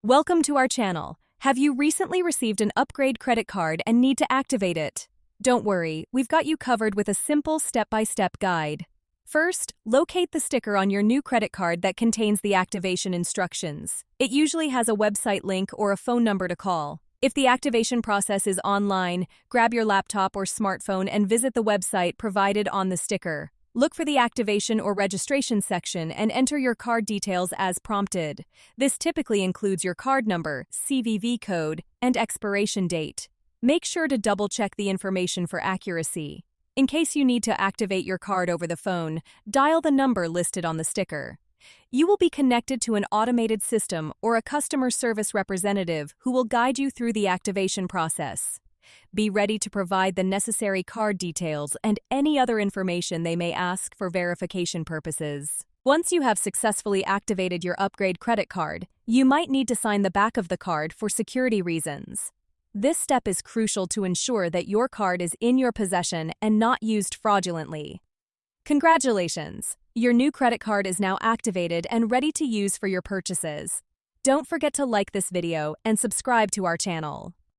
Welcome to our channel. Have you recently received an upgrade credit card and need to activate it? Don't worry, we've got you covered with a simple step-by-step guide. First, locate the sticker on your new credit card that contains the activation instructions. It usually has a website link or a phone number to call. If the activation process is online, grab your laptop or smartphone and visit the website provided on the sticker. Look for the activation or registration section and enter your card details as prompted. This typically includes your card number, CVV code, and expiration date. Make sure to double-check the information for accuracy. In case you need to activate your card over the phone, dial the number listed on the sticker. You will be connected to an automated system or a customer service representative who will guide you through the activation process. Be ready to provide the necessary card details and any other information they may ask for verification purposes. Once you have successfully activated your upgrade credit card, you might need to sign the back of the card for security reasons. This step is crucial to ensure that your card is in your possession and not used fraudulently. Congratulations! Your new credit card is now activated and ready to use for your purchases. Don't forget to like this video and subscribe to our channel.